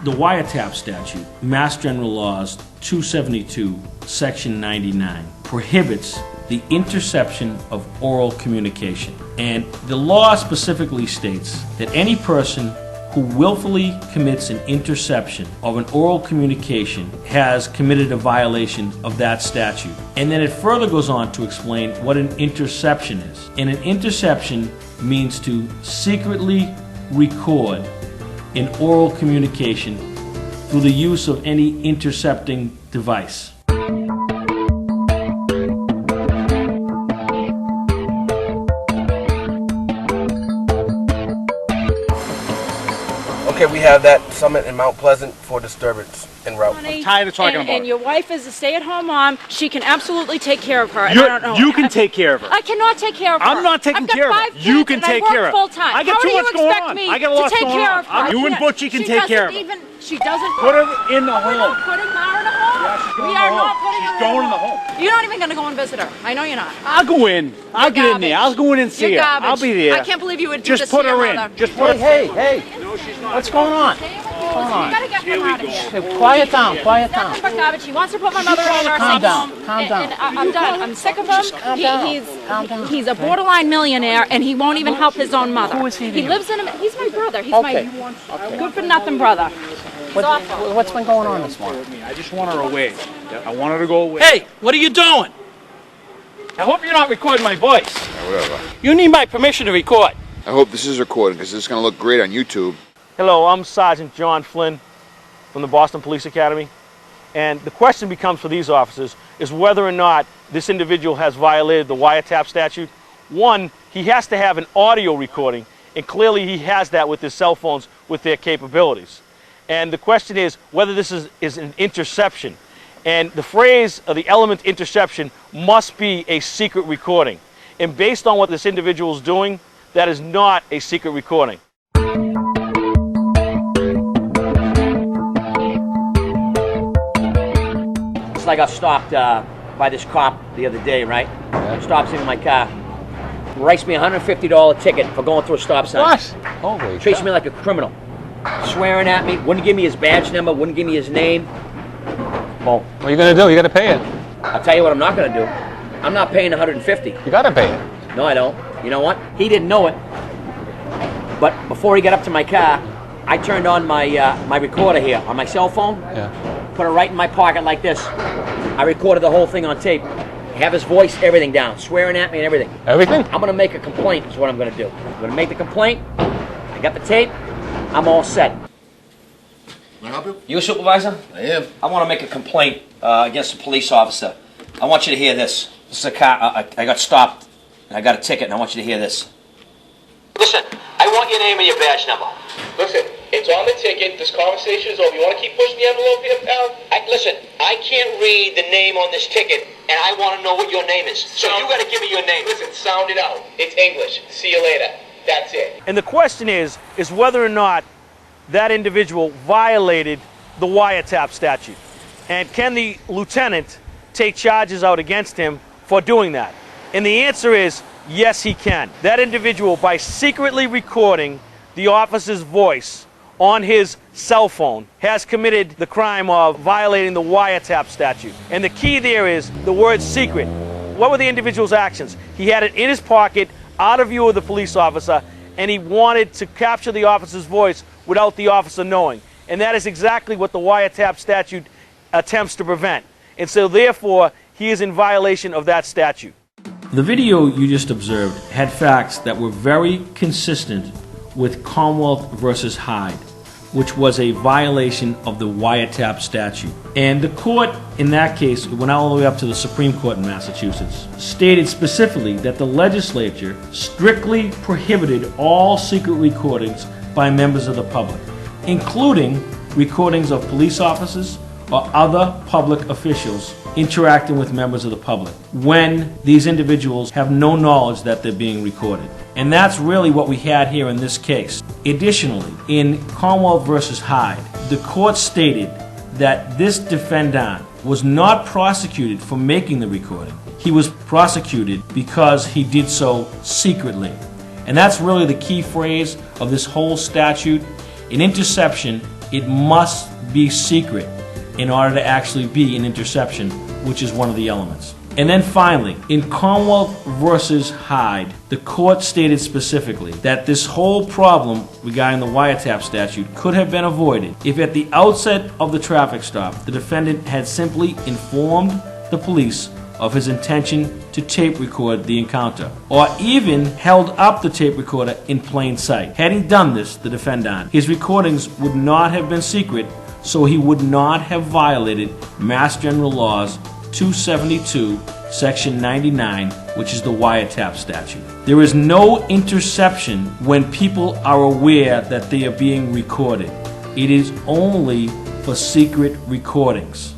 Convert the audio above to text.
The wiretap statute, Mass General Laws 272, Section 99, prohibits the interception of oral communication. And the law specifically states that any person who willfully commits an interception of an oral communication has committed a violation of that statute. And then it further goes on to explain what an interception is. And an interception means to secretly record an oral communication through the use of any intercepting device. Okay, we have that summit in Mount Pleasant for disturbance en route. I'm tired of talking about it. And your wife is a stay-at-home mom. She can absolutely take care of her. And I don't know. You can take care of her. I cannot take care of her. I'm not taking care of her. You can take care of her. Full-time. I got too much going on. I got a lot going on. You and Butchie can take care of her. She doesn't put her in the home. We're not putting Mara in a home. Yeah, she's going we in are the not home. putting She's her going in in the the home. You're not even going to go and visit her. I know you're not. I'll go in. I'll get in there. I'll go in and see her. I'll be there. I can't believe you would do just this put to your her mother. in. Just put Hey, no, she's not. what's going on? Hold on. You gotta get him out of here. Hey, quiet down, quiet down. Nothing but garbage. He wants to put my mother in a nursing home. Calm down. And I'm done. I'm sick of him. Calm down. He's a borderline millionaire, and he won't even help his own mother. Who is he to He you? lives in a. He's my brother. He's Okay. my good-for-nothing brother. He's awful. What's been going on this morning? I just want her away. I want her to go away. Hey, what are you doing? I hope you're not recording my voice. Whatever. You need my permission to record. I hope this is recorded because this is going to look great on YouTube. Hello, I'm Sergeant John Flynn from the Boston Police Academy. And the question becomes for these officers is whether or not this individual has violated the wiretap statute. One, he has to have an audio recording, and clearly he has that with his cell phones with their capabilities. And the question is whether this is an interception. And the phrase or the element interception must be a secret recording. And based on what this individual is doing, that is not a secret recording. I got stopped by this cop the other day, right? Stops in my car, writes me a $150 ticket for going through a stop sign. What? Holy Treats me like a criminal. Swearing at me, wouldn't give me his badge number, wouldn't give me his name. Well, What are you going to do? You got to pay it. I'll tell you what I'm not going to do. I'm not paying $150. You got to pay it. No, I don't. You know what? He didn't know it. But before he got up to my car, I turned on my my recorder here on my cell phone. Yeah. Put it right in my pocket like this. I recorded the whole thing on tape. Have his voice, everything down, swearing at me and everything. Everything? I'm going to make a complaint is what I'm going to do. I'm going to make the complaint. I got the tape. I'm all set. Can I help you? You a supervisor? I am. I want to make a complaint against a police officer. I want you to hear this. This is a car. I got stopped. I got a ticket, and I want you to hear this. Listen, I want your name and your badge number. Listen, it's on the ticket. This conversation is over. You want to keep pushing the envelope here, pal? Listen, I can't read the name on this ticket, and I want to know what your name is. So you got to give me your name. Listen, sound it out. It's English. See you later. That's it. And the question is whether or not that individual violated the wiretap statute. And can the lieutenant take charges out against him for doing that? And the answer is yes, he can. That individual, by secretly recording the officer's voice on his cell phone, has committed the crime of violating the wiretap statute. And the key there is the word secret. What were the individual's actions? He had it in his pocket, out of view of the police officer, and he wanted to capture the officer's voice without the officer knowing. And that is exactly what the wiretap statute attempts to prevent. And so therefore, he is in violation of that statute. The video you just observed had facts that were very consistent with Commonwealth versus Hyde, which was a violation of the wiretap statute. And the court, in that case, it went all the way up to the Supreme Court in Massachusetts, stated specifically that the legislature strictly prohibited all secret recordings by members of the public, including recordings of police officers or other public officials interacting with members of the public when these individuals have no knowledge that they're being recorded. And that's really what we had here in this case. Additionally, in Commonwealth versus Hyde, the court stated that this defendant was not prosecuted for making the recording. He was prosecuted because he did so secretly. And that's really the key phrase of this whole statute. An interception it must be secret in order to actually be an interception, which is one of the elements. And then finally, in Commonwealth versus Hyde, the court stated specifically that this whole problem regarding the wiretap statute could have been avoided if at the outset of the traffic stop, the defendant had simply informed the police of his intention to tape record the encounter, or even held up the tape recorder in plain sight. Had he done this, the defendant, his recordings would not have been secret, so he would not have violated Mass General Laws 272, Section 99, which is the wiretap statute. There is no interception when people are aware that they are being recorded. It is only for secret recordings.